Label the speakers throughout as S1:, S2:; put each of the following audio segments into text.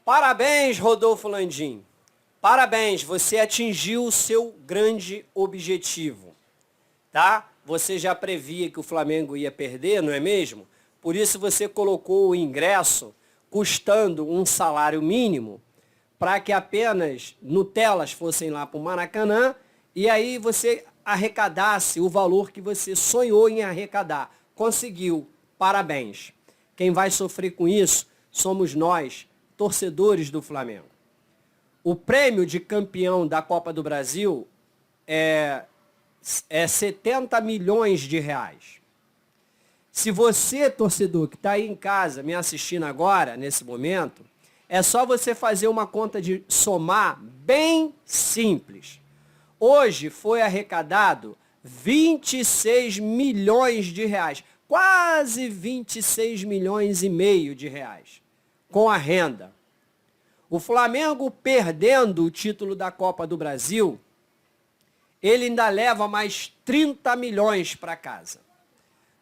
S1: Parabéns, Rodolfo Landim. Parabéns, você atingiu o seu grande objetivo, tá? Você já previa que o Flamengo ia perder, não é mesmo? Por isso você colocou o ingresso custando um salário mínimo para que apenas Nutelas fossem lá para o Maracanã e aí você arrecadasse o valor que você sonhou em arrecadar. Conseguiu. Parabéns. Quem vai sofrer com isso somos nós, torcedores do Flamengo. O prêmio de campeão da Copa do Brasil é 70 milhões de reais. Se você, torcedor, que está aí em casa me assistindo agora, nesse momento, é só você fazer uma conta de somar bem simples. Hoje foi arrecadado 26 milhões de reais, quase 26 milhões e meio de reais, com a renda. O Flamengo perdendo o título da Copa do Brasil, ele ainda leva mais 30 milhões para casa,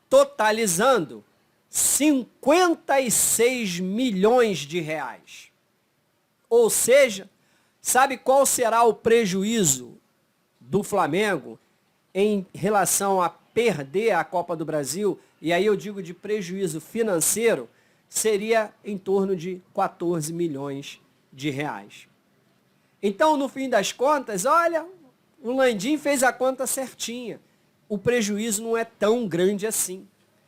S1: totalizando 56 milhões de reais. Ou seja, sabe qual será o prejuízo do Flamengo em relação a perder a Copa do Brasil? E aí eu digo de prejuízo financeiro, seria em torno de 14 milhões de reais. Então, no fim das contas, olha, o Landim fez a conta certinha. O prejuízo não é tão grande assim,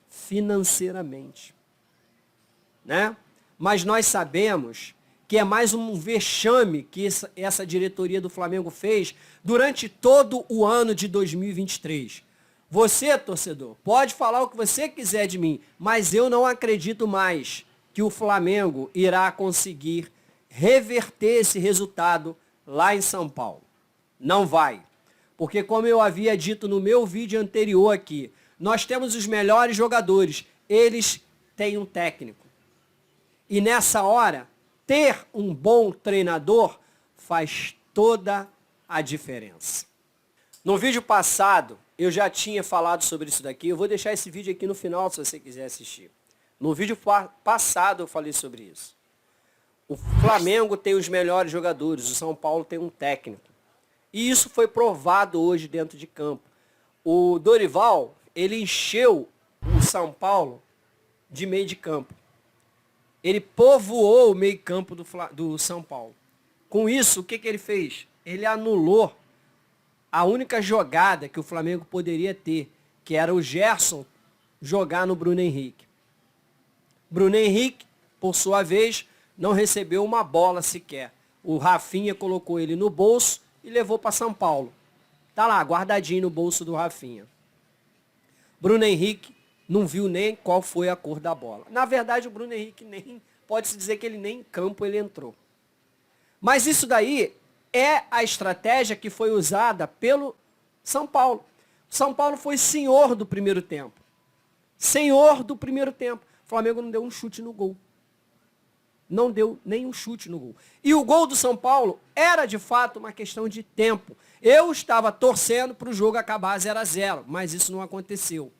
S1: financeiramente, né? Mas nós sabemos que é mais um vexame que essa diretoria do Flamengo fez durante todo o ano de 2023. Você, torcedor, pode falar o que você quiser de mim, mas eu não acredito mais que o Flamengo irá conseguir reverter esse resultado lá em São Paulo. Não vai. Porque como eu havia dito no meu vídeo anterior aqui, nós temos os melhores jogadores, eles têm um técnico. E nessa hora, ter um bom treinador faz toda a diferença. No vídeo passado, eu já tinha falado sobre isso daqui, eu vou deixar esse vídeo aqui no final se você quiser assistir. No vídeo passado eu falei sobre isso. O Flamengo tem os melhores jogadores, o São Paulo tem um técnico. E isso foi provado hoje dentro de campo. O Dorival, ele encheu o São Paulo de meio de campo. Ele povoou o meio campo do São Paulo. Com isso, o que ele fez? Ele anulou a única jogada que o Flamengo poderia ter, que era o Gerson jogar no Bruno Henrique. Bruno Henrique, por sua vez, não recebeu uma bola sequer. O Rafinha colocou ele no bolso e levou para São Paulo. Tá lá, guardadinho no bolso do Rafinha. Bruno Henrique não viu nem qual foi a cor da bola. Na verdade, o Bruno Henrique pode-se dizer que ele nem em campo ele entrou. Mas isso daí é a estratégia que foi usada pelo São Paulo. O São Paulo foi senhor do primeiro tempo. Senhor do primeiro tempo. O Flamengo não deu um chute no gol. Não deu nenhum chute no gol. E o gol do São Paulo era, de fato, uma questão de tempo. Eu estava torcendo para o jogo acabar 0-0, mas isso não aconteceu.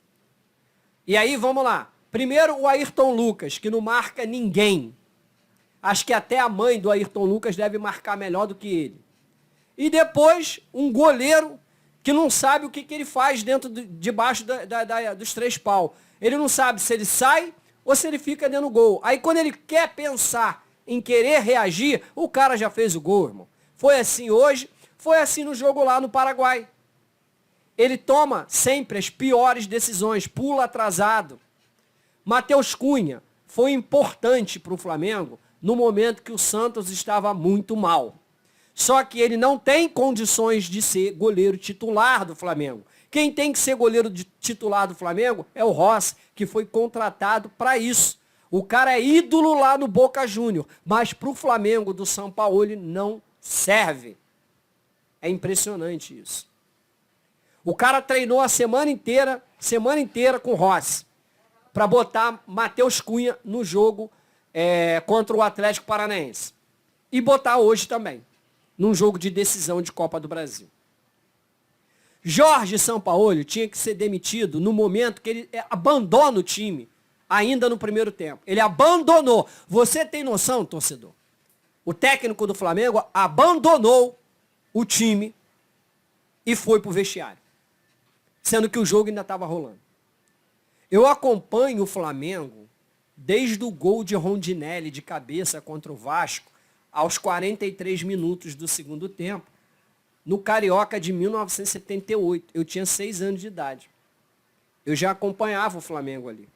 S1: E aí, vamos lá. Primeiro, o Ayrton Lucas, que não marca ninguém. Acho que até a mãe do Ayrton Lucas deve marcar melhor do que ele. E depois, um goleiro que não sabe o que ele faz debaixo dos três pau. Ele não sabe se ele sai ou se ele fica dentro do gol. Aí quando ele quer pensar em querer reagir, o cara já fez o gol, irmão. Foi assim hoje, foi assim no jogo lá no Paraguai. Ele toma sempre as piores decisões, pula atrasado. Matheus Cunha foi importante para o Flamengo no momento que o Santos estava muito mal. Só que ele não tem condições de ser goleiro titular do Flamengo. Quem tem que ser goleiro titular do Flamengo é o Rossi, que foi contratado para isso. O cara é ídolo lá no Boca Júnior, mas para o Flamengo do São Paulo ele não serve. É impressionante isso. O cara treinou a semana inteira com o Rossi, para botar Matheus Cunha no jogo contra o Atlético Paranaense. E botar hoje também, num jogo de decisão de Copa do Brasil. Jorge Sampaoli tinha que ser demitido no momento que ele abandona o time, ainda no primeiro tempo. Ele abandonou. Você tem noção, torcedor? O técnico do Flamengo abandonou o time e foi para o vestiário, sendo que o jogo ainda estava rolando. Eu acompanho o Flamengo desde o gol de Rondinelli de cabeça contra o Vasco, aos 43 minutos do segundo tempo, no Carioca de 1978. Eu tinha 6 anos de idade. Eu já acompanhava o Flamengo ali.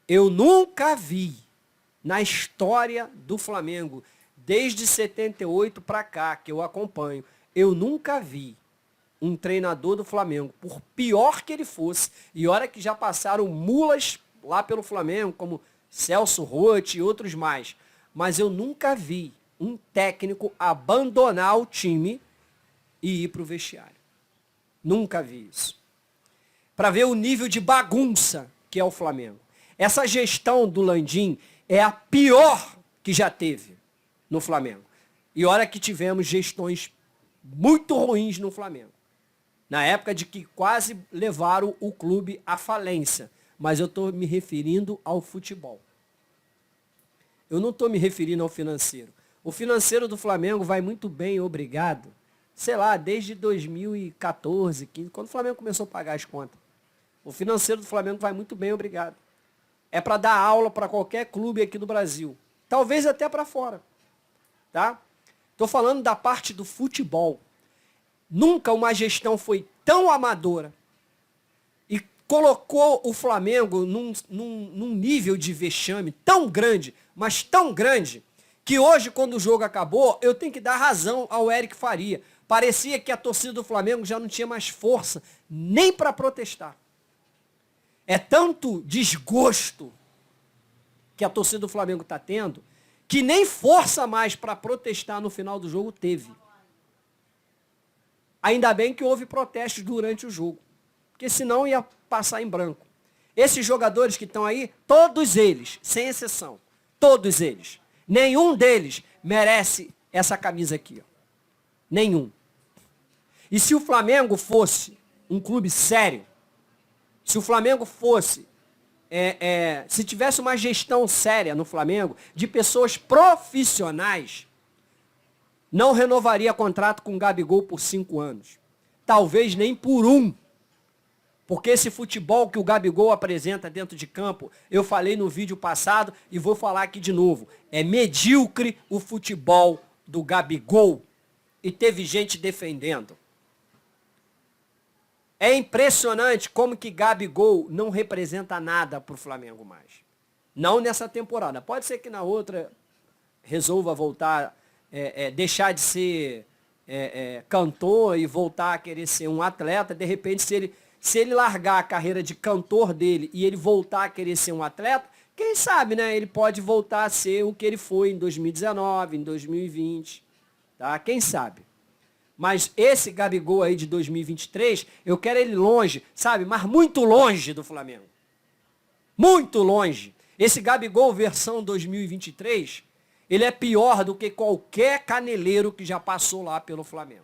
S1: Eu nunca vi, na história do Flamengo, desde 78 para cá, que eu acompanho, eu nunca vi um treinador do Flamengo, por pior que ele fosse, e olha que já passaram mulas lá pelo Flamengo, como Celso Roth e outros mais, mas eu nunca vi um técnico abandonar o time e ir para o vestiário. Nunca vi isso. Para ver o nível de bagunça que é o Flamengo. Essa gestão do Landim é a pior que já teve no Flamengo. E olha que tivemos gestões muito ruins no Flamengo. Na época de que quase levaram o clube à falência. Mas eu estou me referindo ao futebol. Eu não estou me referindo ao financeiro. O financeiro do Flamengo vai muito bem, obrigado. Sei lá, desde 2014, 15, quando o Flamengo começou a pagar as contas. O financeiro do Flamengo vai muito bem, obrigado. É para dar aula para qualquer clube aqui do Brasil. Talvez até para fora. Tá? Estou falando da parte do futebol. Nunca uma gestão foi tão amadora e colocou o Flamengo num nível de vexame tão grande, mas tão grande, que hoje, quando o jogo acabou, eu tenho que dar razão ao Eric Faria. Parecia que a torcida do Flamengo já não tinha mais força nem para protestar. É tanto desgosto que a torcida do Flamengo está tendo, que nem força mais para protestar no final do jogo teve. Ainda bem que houve protestos durante o jogo, porque senão ia passar em branco. Esses jogadores que estão aí, todos eles, sem exceção, todos eles, nenhum deles merece essa camisa aqui. Ó. Nenhum. E se o Flamengo fosse um clube sério, se o Flamengo fosse, se tivesse uma gestão séria no Flamengo, de pessoas profissionais, não renovaria contrato com o Gabigol por 5 anos. Talvez nem por 1. Porque esse futebol que o Gabigol apresenta dentro de campo, eu falei no vídeo passado e vou falar aqui de novo. É medíocre o futebol do Gabigol. E teve gente defendendo. É impressionante como que Gabigol não representa nada para o Flamengo mais. Não nessa temporada. Pode ser que na outra resolva voltar, deixar de ser cantor e voltar a querer ser um atleta. De repente, se ele largar a carreira de cantor dele e ele voltar a querer ser um atleta, quem sabe, né? Ele pode voltar a ser o que ele foi em 2019, em 2020. Tá? Quem sabe? Mas esse Gabigol aí de 2023, eu quero ele longe, sabe? Mas muito longe do Flamengo. Muito longe. Esse Gabigol versão 2023, ele é pior do que qualquer caneleiro que já passou lá pelo Flamengo.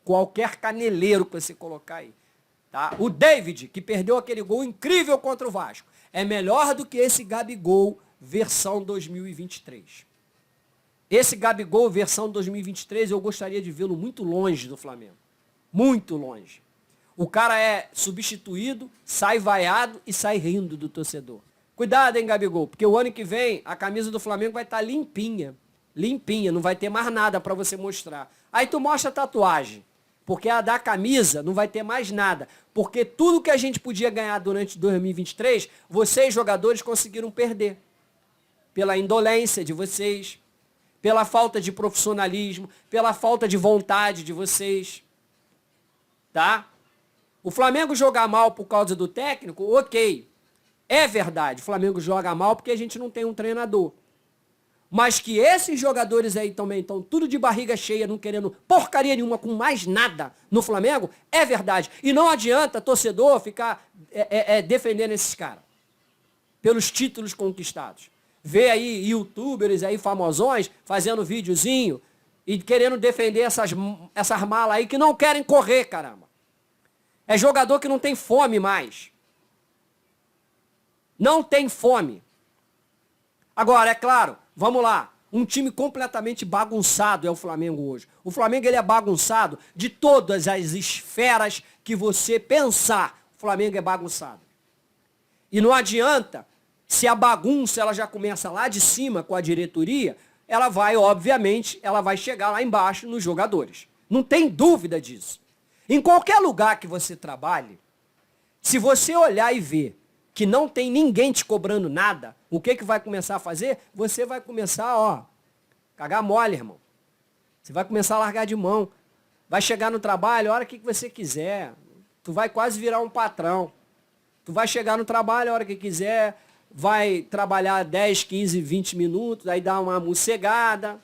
S1: Qualquer caneleiro que você colocar aí. Tá? O David, que perdeu aquele gol incrível contra o Vasco, é melhor do que esse Gabigol versão 2023. Esse Gabigol versão 2023, eu gostaria de vê-lo muito longe do Flamengo. Muito longe. O cara é substituído, sai vaiado e sai rindo do torcedor. Cuidado, hein, Gabigol, porque o ano que vem a camisa do Flamengo vai estar limpinha. Limpinha, não vai ter mais nada para você mostrar. Aí tu mostra a tatuagem, porque a da camisa não vai ter mais nada. Porque tudo que a gente podia ganhar durante 2023, vocês, jogadores, conseguiram perder. Pela indolência de vocês, pela falta de profissionalismo, pela falta de vontade de vocês. Tá? O Flamengo jogar mal por causa do técnico, ok. É verdade, o Flamengo joga mal porque a gente não tem um treinador. Mas que esses jogadores aí também estão tudo de barriga cheia, não querendo porcaria nenhuma com mais nada no Flamengo, é verdade. E não adianta torcedor ficar defendendo esses caras pelos títulos conquistados. Vê aí youtubers aí famosões fazendo videozinho e querendo defender essas malas aí que não querem correr, caramba. É jogador que não tem fome mais. Não tem fome. Agora, é claro, vamos lá. Um time completamente bagunçado é o Flamengo hoje. O Flamengo ele é bagunçado de todas as esferas que você pensar. O Flamengo é bagunçado. E não adianta, se a bagunça ela já começa lá de cima com a diretoria, ela vai, obviamente, ela vai chegar lá embaixo nos jogadores. Não tem dúvida disso. Em qualquer lugar que você trabalhe, se você olhar e ver que não tem ninguém te cobrando nada, o que vai começar a fazer? Você vai começar, cagar mole, irmão. Você vai começar a largar de mão. Vai chegar no trabalho a hora que você quiser. Tu vai quase virar um patrão. Tu vai chegar no trabalho a hora que quiser, vai trabalhar 10, 15, 20 minutos, aí dá uma mossegada,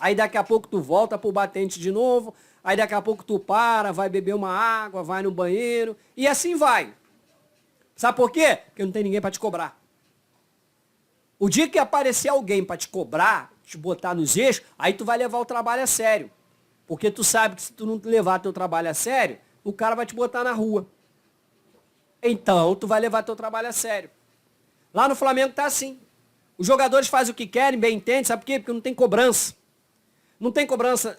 S1: aí daqui a pouco tu volta pro batente de novo, aí daqui a pouco tu para, vai beber uma água, vai no banheiro, e assim vai. Sabe por quê? Porque não tem ninguém para te cobrar. O dia que aparecer alguém para te cobrar, te botar nos eixos, aí tu vai levar o trabalho a sério. Porque tu sabe que se tu não levar teu trabalho a sério, o cara vai te botar na rua. Então, tu vai levar teu trabalho a sério. Lá no Flamengo tá assim. Os jogadores fazem o que querem, bem entendem, sabe por quê? Porque não tem cobrança. Não tem cobrança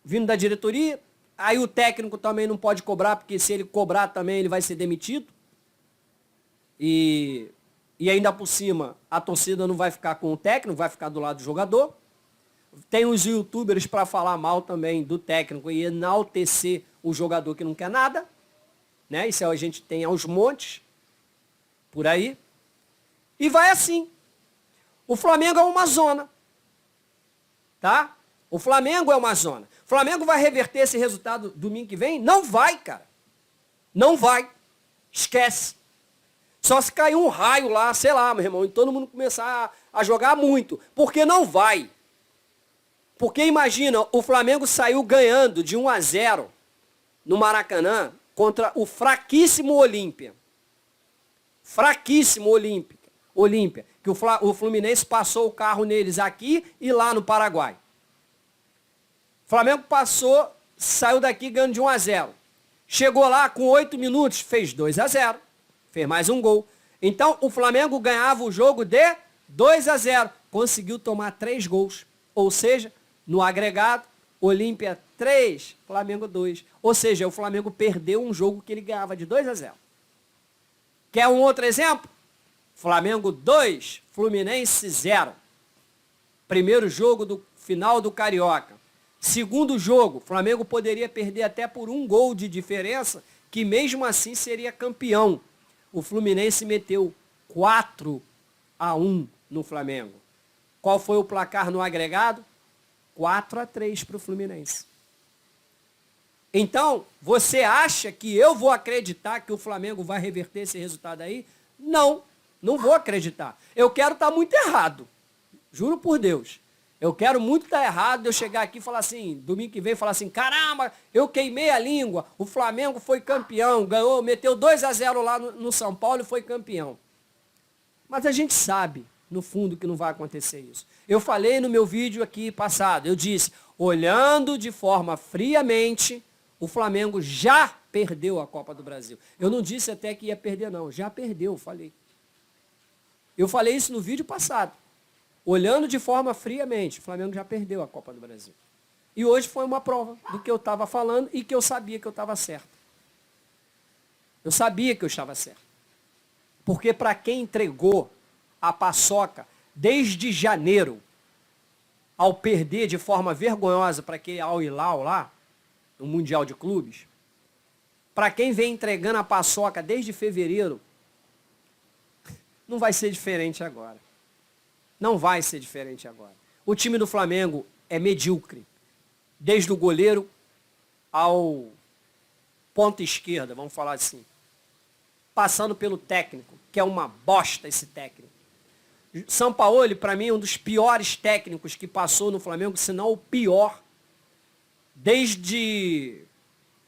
S1: vindo da diretoria, aí o técnico também não pode cobrar, porque se ele cobrar também ele vai ser demitido. E ainda por cima, a torcida não vai ficar com o técnico, vai ficar do lado do jogador. Tem os youtubers para falar mal também do técnico e enaltecer o jogador que não quer nada. Né? Isso a gente tem aos montes, por aí. E vai assim. O Flamengo é uma zona. Tá? O Flamengo é uma zona. O Flamengo vai reverter esse resultado domingo que vem? Não vai, cara. Não vai. Esquece. Só se cair um raio lá, sei lá, meu irmão, e todo mundo começar a jogar muito. Porque não vai. Porque imagina, o Flamengo saiu ganhando de 1-0 no Maracanã contra o fraquíssimo Olímpia. Fraquíssimo Olímpia. Que o Fluminense passou o carro neles aqui e lá no Paraguai. O Flamengo passou, saiu daqui ganhando de 1-0. Chegou lá com 8 minutos, fez 2-0. Fez mais um gol. Então o Flamengo ganhava o jogo de 2-0. Conseguiu tomar 3 gols. Ou seja, no agregado, Olímpia 3, Flamengo 2. Ou seja, o Flamengo perdeu um jogo que ele ganhava de 2-0. Quer um outro exemplo? Flamengo 2, Fluminense 0. Primeiro jogo do final do Carioca. Segundo jogo, Flamengo poderia perder até por 1 gol de diferença, que mesmo assim seria campeão. O Fluminense meteu 4-1 no Flamengo. Qual foi o placar no agregado? 4-3 para o Fluminense. Então, você acha que eu vou acreditar que o Flamengo vai reverter esse resultado aí? Não, não vou acreditar. Eu quero estar muito errado. Juro por Deus. Eu quero muito estar errado de eu chegar aqui e falar assim, domingo que vem, falar assim, caramba, eu queimei a língua, o Flamengo foi campeão, ganhou, meteu 2-0 lá no São Paulo e foi campeão. Mas a gente sabe, no fundo, que não vai acontecer isso. Eu falei no meu vídeo aqui passado, eu disse, olhando de forma friamente, o Flamengo já perdeu a Copa do Brasil. Eu não disse até que ia perder, não. Já perdeu, falei. Eu falei isso no vídeo passado. Olhando de forma friamente, o Flamengo já perdeu a Copa do Brasil. E hoje foi uma prova do que eu estava falando e que eu sabia que eu estava certo. Eu sabia que eu estava certo. Porque para quem entregou a paçoca desde janeiro, ao perder de forma vergonhosa para aquele Al Hilal lá, no Mundial de Clubes, para quem vem entregando a paçoca desde fevereiro, não vai ser diferente agora. Não vai ser diferente agora. O time do Flamengo é medíocre. Desde o goleiro ao ponta esquerda, vamos falar assim. Passando pelo técnico, que é uma bosta esse técnico. Sampaoli, para mim, é um dos piores técnicos que passou no Flamengo, se não o pior, desde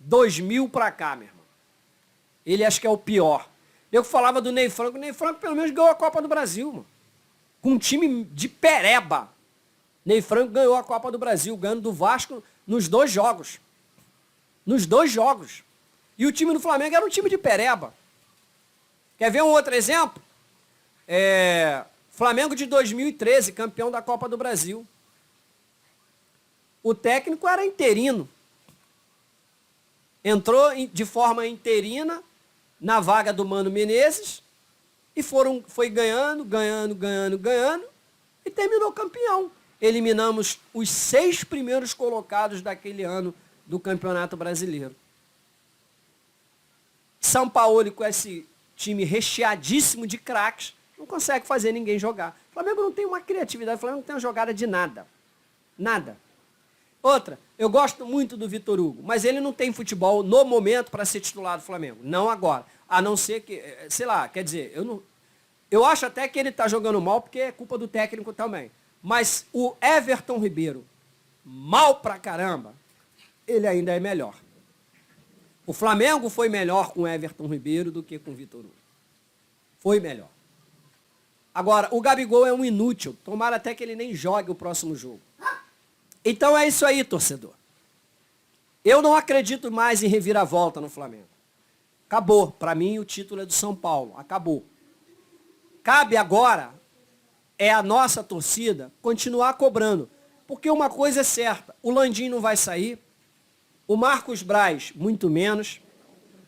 S1: 2000 para cá, meu irmão. Ele acho que é o pior. Eu falava do Ney Franco. O Ney Franco pelo menos ganhou a Copa do Brasil, mano. Com um time de pereba. Ney Franco ganhou a Copa do Brasil, ganhando do Vasco nos 2 jogos. Nos 2 jogos. E o time do Flamengo era um time de pereba. Quer ver um outro exemplo? Flamengo de 2013, campeão da Copa do Brasil. O técnico era interino. Entrou de forma interina na vaga do Mano Menezes e foi ganhando e terminou campeão. Eliminamos os 6 primeiros colocados daquele ano do Campeonato Brasileiro. São Paulo, com esse time recheadíssimo de craques, não consegue fazer ninguém jogar. O Flamengo não tem uma criatividade, o Flamengo não tem uma jogada de nada. Nada. Outra, eu gosto muito do Vitor Hugo, mas ele não tem futebol no momento para ser titular do Flamengo. Não agora. A não ser que, sei lá, quer dizer, eu acho até que ele está jogando mal porque é culpa do técnico também. Mas o Everton Ribeiro, mal pra caramba, ele ainda é melhor. O Flamengo foi melhor com o Everton Ribeiro do que com o Vitor Hugo. Foi melhor. Agora, o Gabigol é um inútil. Tomara até que ele nem jogue o próximo jogo. Então é isso aí, torcedor. Eu não acredito mais em reviravolta no Flamengo. Acabou. Para mim, o título é do São Paulo. Acabou. Cabe agora, é a nossa torcida, continuar cobrando. Porque uma coisa é certa, o Landim não vai sair, o Marcos Braz, muito menos.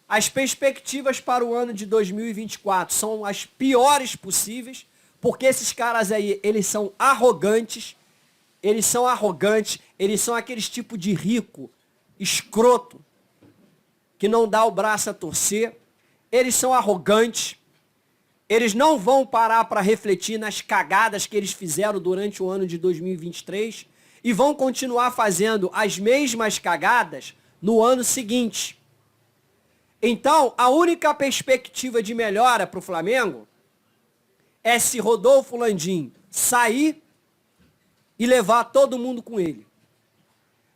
S1: As perspectivas para o ano de 2024 são as piores possíveis, porque esses caras aí, eles são arrogantes, eles são aqueles tipo de rico, escroto, que não dá o braço a torcer, eles são arrogantes, eles não vão parar para refletir nas cagadas que eles fizeram durante o ano de 2023 e vão continuar fazendo as mesmas cagadas no ano seguinte. Então, a única perspectiva de melhora para o Flamengo é se Rodolfo Landim sair e levar todo mundo com ele.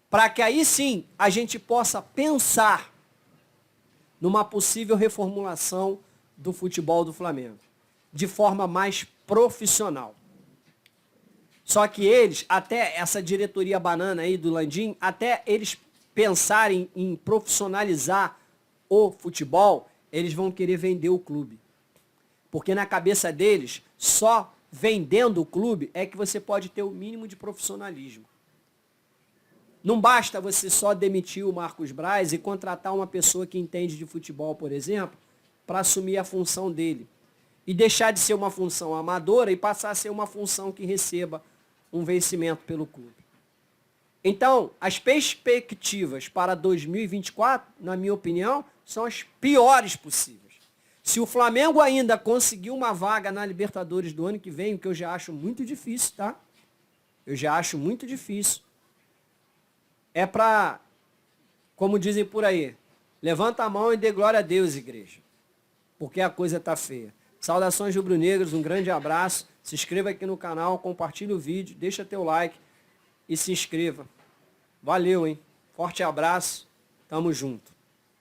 S1: Para que aí sim a gente possa pensar numa possível reformulação do futebol do Flamengo, de forma mais profissional. Só que eles, até essa diretoria banana aí do Landim, até eles pensarem em profissionalizar o futebol, eles vão querer vender o clube. Porque na cabeça deles, só vendendo o clube é que você pode ter o mínimo de profissionalismo. Não basta você só demitir o Marcos Braz e contratar uma pessoa que entende de futebol, por exemplo, para assumir a função dele. E deixar de ser uma função amadora e passar a ser uma função que receba um vencimento pelo clube. Então, as perspectivas para 2024, na minha opinião, são as piores possíveis. Se o Flamengo ainda conseguir uma vaga na Libertadores do ano que vem, o que eu já acho muito difícil, tá? Eu já acho muito difícil. É para, como dizem por aí, levanta a mão e dê glória a Deus, igreja. Porque a coisa tá feia. Saudações rubro-negros, um grande abraço. Se inscreva aqui no canal, compartilhe o vídeo, deixa teu like e se inscreva. Valeu, hein? Forte abraço. Tamo junto.